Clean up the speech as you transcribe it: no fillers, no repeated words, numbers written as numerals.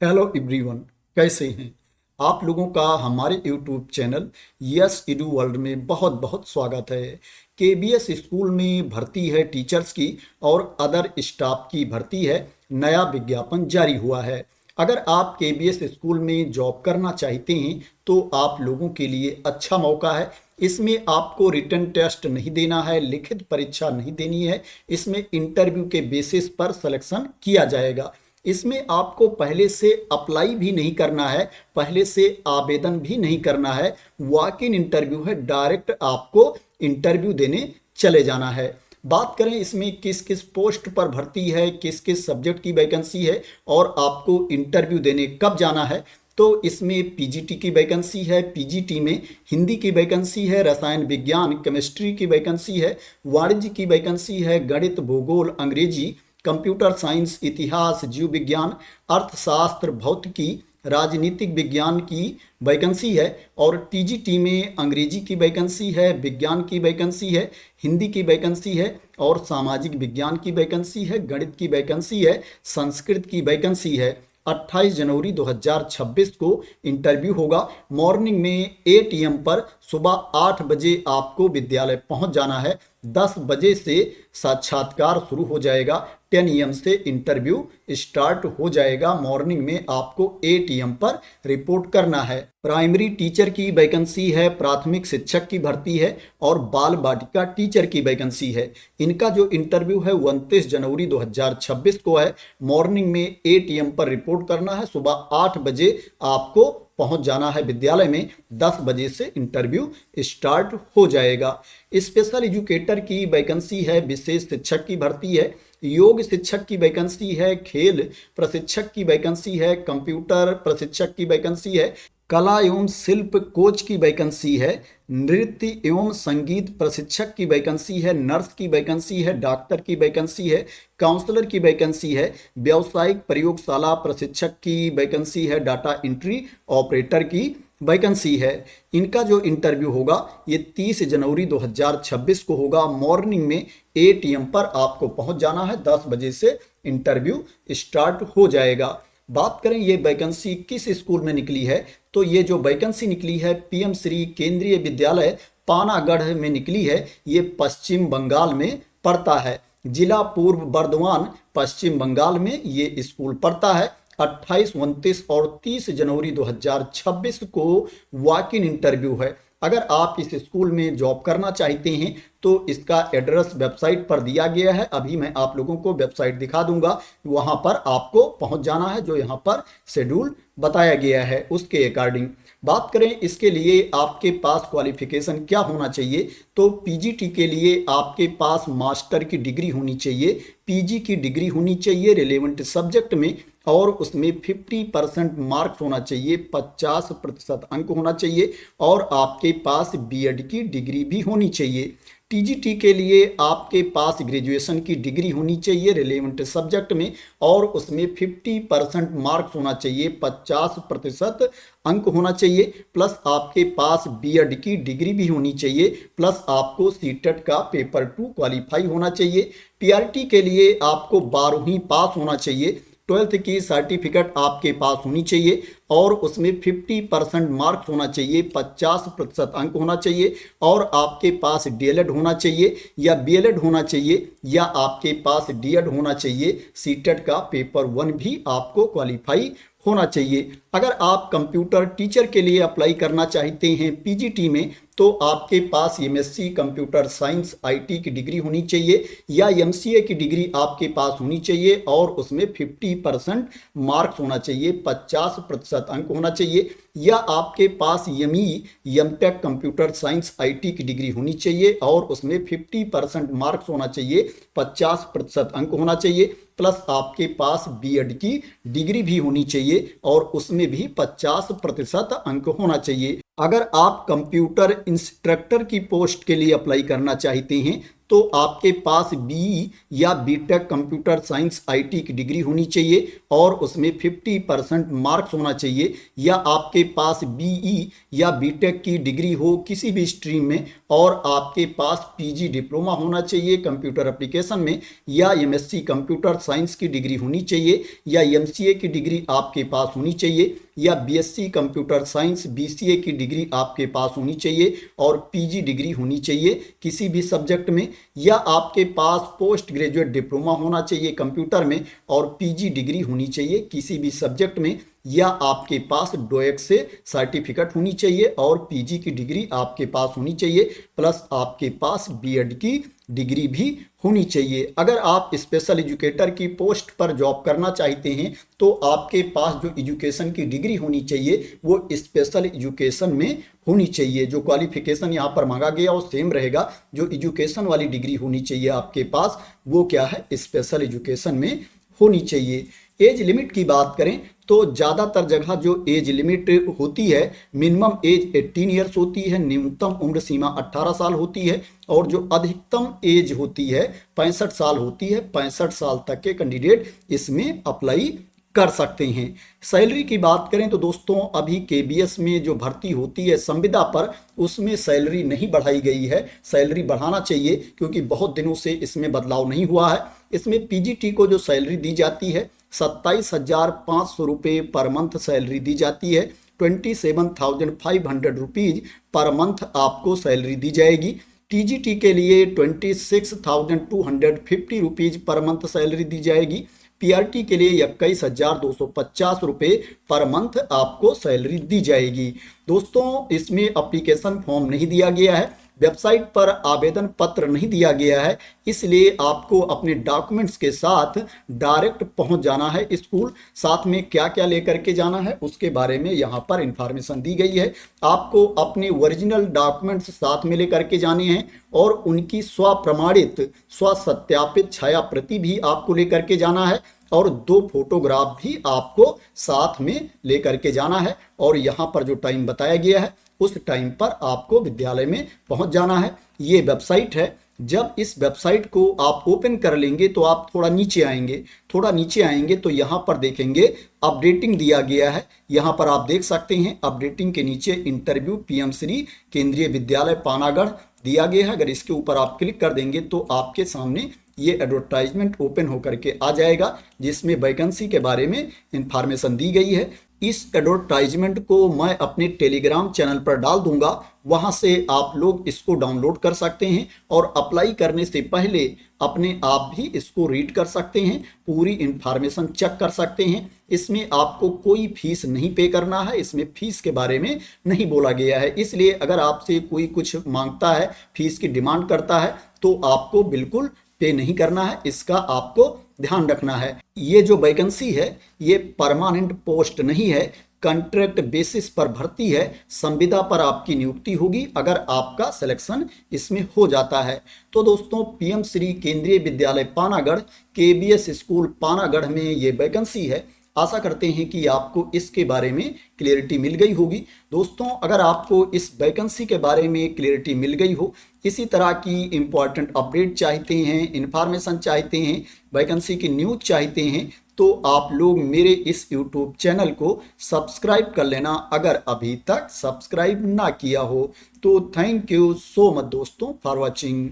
Hello everyone, कैसे हैं आप लोगों का हमारे YouTube channel yes edu world में बहुत बहुत स्वागत है। केबीएस स्कूल में भर्ती है टीचर्स की और अदर स्टाफ की भर्ती है। नया विज्ञापन जारी हुआ है। अगर आप केबीएस स्कूल में जॉब करना चाहते हैं तो आप लोगों के लिए अच्छा मौका है। इसमें आपको रिटन टेस्ट नहीं देना है, लिखित परीक्षा नहीं देनी है। इसमें इंटरव्यू के बेसिस पर सिलेक्शन किया जाएगा। इसमें आपको पहले से अप्लाई भी नहीं करना है, पहले से आवेदन भी नहीं करना है। वॉक इन इंटरव्यू है, डायरेक्ट आपको इंटरव्यू देने चले जाना है। बात करें इसमें किस किस पोस्ट पर भर्ती है, किस किस सब्जेक्ट की वैकेंसी है और आपको इंटरव्यू देने कब जाना है, तो इसमें पीजीटी की वैकेंसी है। पीजीटी में हिंदी की वैकेंसी है, रसायन विज्ञान केमिस्ट्री की वैकेंसी है, वाणिज्य की वैकेंसी है, गणित भूगोल अंग्रेजी, कंप्यूटर साइंस, इतिहास, जीव विज्ञान, अर्थशास्त्र, भौतिकी, राजनीतिक विज्ञान की वैकेंसी है। और टीजीटी में अंग्रेजी की वैकेंसी है, विज्ञान की वैकेंसी है, हिंदी की वैकेंसी है और सामाजिक विज्ञान की वैकेंसी है, गणित की वैकेंसी है, संस्कृत की वैकेंसी है। 28 जनवरी 2026 को इंटरव्यू होगा। मॉर्निंग में 8 AM पर सुबह 8 बजे आपको विद्यालय पहुंच जाना है। 10 बजे से साक्षात्कार शुरू हो जाएगा। 10 AM से इंटरव्यू स्टार्ट हो जाएगा। मॉर्निंग में आपको 8 AM पर रिपोर्ट करना है। प्राइमरी टीचर की वैकेंसी है, प्राथमिक शिक्षक की भर्ती है और बाल बालिका टीचर की वैकेंसी है। इनका जो इंटरव्यू है 29 जनवरी 2026 को है। मॉर्निंग में 8 AM पर रिपोर्ट करना है। सुबह 8 बजे आपको पहुंच जाना है विद्यालय में। 10 बजे से इंटरव्यू स्टार्ट हो जाएगा। स्पेशल एजुकेटर की वैकेंसी है, विशेष शिक्षक की भर्ती है, योग शिक्षक की वैकेंसी है, खेल प्रशिक्षक की वैकेंसी है, कंप्यूटर प्रशिक्षक की वैकेंसी है, कला एवं शिल्प कोच की वैकेंसी है, नृत्य एवं संगीत प्रशिक्षक की वैकेंसी है, नर्स की वैकेंसी है, डॉक्टर की वैकेंसी है, काउंसलर की वैकेंसी है, व्यावसायिक प्रयोगशाला प्रशिक्षक की वैकेंसी है, डाटा एंट्री ऑपरेटर की वैकेंसी है। इनका जो इंटरव्यू होगा ये 30 जनवरी 2026 को होगा। मॉर्निंग में 8 AM पर आपको पहुंच जाना है। 10 बजे से इंटरव्यू स्टार्ट हो जाएगा। बात करें ये वैकेंसी किस स्कूल में निकली है, तो ये जो वैकेंसी निकली है पीएम श्री केंद्रीय विद्यालय पानागढ़ में निकली है। ये पश्चिम बंगाल में पड़ता है। जिला पूर्व बर्धमान पश्चिम बंगाल में ये स्कूल पड़ता है। 28, 29 और 30 जनवरी 2026 को वॉक इन इंटरव्यू है। अगर आप इस स्कूल में जॉब करना चाहते हैं तो इसका एड्रेस वेबसाइट पर दिया गया है। अभी मैं आप लोगों को वेबसाइट दिखा दूंगा, वहां पर आपको पहुंच जाना है। जो यहां पर शेड्यूल बताया गया है उसके अकॉर्डिंग बात करें। इसके लिए आपके पास क्वालिफिकेशन क्या होना चाहिए, तो पीजीटी के लिए आपके पास मास्टर की डिग्री होनी चाहिए, पीजी की डिग्री होनी चाहिए रिलेवेंट सब्जेक्ट में और उसमें 50% मार्क्स होना चाहिए, 50% अंक होना चाहिए और आपके पास बीएड की डिग्री भी होनी चाहिए। टीजीटी के लिए आपके पास ग्रेजुएशन की डिग्री होनी चाहिए रिलेवेंट सब्जेक्ट में और उसमें 50% मार्क्स होना चाहिए, 50% अंक होना चाहिए, प्लस आपके पास बीएड की डिग्री भी होनी चाहिए, प्लस आपको सीटेट का पेपर 2 क्वालिफाई होना चाहिए। पीआरटी के लिए आपको 12वीं पास होना चाहिए, 12th की सर्टिफिकेट आपके पास होनी चाहिए और उसमें 50% मार्क्स होना चाहिए, 50% अंक होना चाहिए और आपके पास डीएलएड होना चाहिए या बीएलएड होना चाहिए या आपके पास डीएड होना चाहिए। सीटेट का पेपर 1 भी आपको क्वालिफाई होना चाहिए। अगर आप कंप्यूटर टीचर के लिए अप्लाई करना चाहते हैं पीजीटी में तो आपके पास एमएससी कंप्यूटर साइंस आईटी की डिग्री होनी चाहिए या एमसीए की डिग्री आपके पास होनी चाहिए और उसमें 50% मार्क्स होना चाहिए, 50% अंक होना चाहिए या आपके पास एमटेक कंप्यूटर साइंस आईटी की डिग्री होनी चाहिए और उसमें 50% मार्क्स होना चाहिए, 50% अंक होना चाहिए, प्लस आपके पास बीएड की डिग्री भी होनी चाहिए और उसमें भी 50% अंक होना चाहिए। अगर आप कंप्यूटर इंस्ट्रक्टर की पोस्ट के लिए अप्लाई करना चाहते हैं तो आपके पास बीई या बीटेक कंप्यूटर साइंस आईटी की डिग्री होनी चाहिए और उसमें 50% मार्क्स होना चाहिए, या आपके पास बीई या बीटेक की डिग्री हो किसी भी स्ट्रीम में और आपके पास पीजी डिप्लोमा होना चाहिए कंप्यूटर एप्लीकेशन में, या एमएससी कंप्यूटर साइंस की डिग्री होनी चाहिए, या एमसीए की डिग्री आपके पास होनी चाहिए, या बीएससी कंप्यूटर साइंस बीसीए की डिग्री आपके पास होनी चाहिए और पीजी डिग्री होनी चाहिए किसी भी सब्जेक्ट में, या आपके पास पोस्ट ग्रेजुएट डिप्लोमा होना चाहिए कंप्यूटर में और पीजी डिग्री होनी चाहिए किसी भी सब्जेक्ट में, या आपके पास डोएक से सर्टिफिकेट होनी चाहिए और पीजी की डिग्री आपके पास होनी चाहिए, प्लस आपके पास बीएड की डिग्री भी होनी चाहिए। अगर आप स्पेशल एजुकेटर की पोस्ट पर जॉब करना चाहते हैं तो आपके पास जो एजुकेशन की डिग्री होनी चाहिए वो स्पेशल एजुकेशन में होनी चाहिए। जो क्वालिफिकेशन यहाँ पर मांगा गया वो सेम रहेगा, जो एजुकेशन वाली डिग्री होनी चाहिए आपके पास वो क्या है, स्पेशल एजुकेशन में होनी चाहिए। एज लिमिट की बात करें तो ज़्यादातर जगह जो एज लिमिट होती है मिनिमम एज 18 ईयर्स होती है, न्यूनतम उम्र सीमा 18 साल होती है और जो अधिकतम एज होती है 65 साल होती है। 65 साल तक के कैंडिडेट इसमें अप्लाई कर सकते हैं। सैलरी की बात करें तो दोस्तों अभी केबीएस में जो भर्ती होती है संविदा पर उसमें सैलरी नहीं बढ़ाई गई है, सैलरी बढ़ाना चाहिए क्योंकि बहुत दिनों से इसमें बदलाव नहीं हुआ है। इसमें पीजीटी को जो सैलरी दी जाती है 27,500 रुपये पर मंथ सैलरी दी जाती है। 27,500 रुपीज़ पर मंथ आपको सैलरी दी जाएगी। टीजीटी के लिए 26,250 रुपीज़ पर मंथ सैलरी दी जाएगी। पीआरटी के लिए 21,250 रुपये पर मंथ आपको सैलरी दी जाएगी। दोस्तों इसमें एप्लीकेशन फॉर्म नहीं दिया गया है, वेबसाइट पर आवेदन पत्र नहीं दिया गया है, इसलिए आपको अपने डॉक्यूमेंट्स के साथ डायरेक्ट पहुंच जाना है स्कूल। साथ में क्या क्या लेकर के जाना है उसके बारे में यहाँ पर इंफॉर्मेशन दी गई है। आपको अपने ओरिजिनल डॉक्यूमेंट्स साथ में लेकर के जाने हैं और उनकी स्वप्रमाणित स्वसत्यापित छाया प्रति भी आपको लेकर के जाना है और 2 फोटोग्राफ भी आपको साथ में लेकर के जाना है। और यहाँ पर जो टाइम बताया गया है उस टाइम पर आपको विद्यालय में पहुंच जाना है। ये वेबसाइट है, जब इस वेबसाइट को आप ओपन कर लेंगे तो आप थोड़ा नीचे आएंगे तो यहाँ पर देखेंगे अपडेटिंग दिया गया है। यहाँ पर आप देख सकते हैं अपडेटिंग के नीचे इंटरव्यू पीएम श्री केंद्रीय विद्यालय पानागढ़ दिया गया है। अगर इसके ऊपर आप क्लिक कर देंगे तो आपके सामने ये एडवर्टाइजमेंट ओपन होकर के आ जाएगा जिसमें वैकेंसी के बारे में इंफॉर्मेशन दी गई है। इस एडवर्टाइजमेंट को मैं अपने टेलीग्राम चैनल पर डाल दूंगा, वहां से आप लोग इसको डाउनलोड कर सकते हैं और अप्लाई करने से पहले अपने आप भी इसको रीड कर सकते हैं, पूरी इंफॉर्मेशन चेक कर सकते हैं। इसमें आपको कोई फीस नहीं पे करना है, इसमें फीस के बारे में नहीं बोला गया है, इसलिए अगर आपसे कोई कुछ मांगता है, फीस की डिमांड करता है तो आपको बिल्कुल पे नहीं करना है, इसका आपको ध्यान रखना है। ये जो वैकेंसी है ये परमानेंट पोस्ट नहीं है, कॉन्ट्रैक्ट बेसिस पर भर्ती है, संविदा पर आपकी नियुक्ति होगी अगर आपका सिलेक्शन इसमें हो जाता है। तो दोस्तों पीएम श्री केंद्रीय विद्यालय पानागढ़ केबीएस स्कूल पानागढ़ में ये वैकेंसी है। आशा करते हैं कि आपको इसके बारे में क्लियरिटी मिल गई होगी। दोस्तों अगर आपको इस वैकेंसी के बारे में क्लियरिटी मिल गई हो, इसी तरह की इंपॉर्टेंट अपडेट चाहते हैं, इंफॉर्मेशन चाहते हैं, वैकेंसी की न्यूज़ चाहते हैं तो आप लोग मेरे इस यूट्यूब चैनल को सब्सक्राइब कर लेना अगर अभी तक सब्सक्राइब ना किया हो। तो थैंक यू सो मच दोस्तों फॉर वॉचिंग।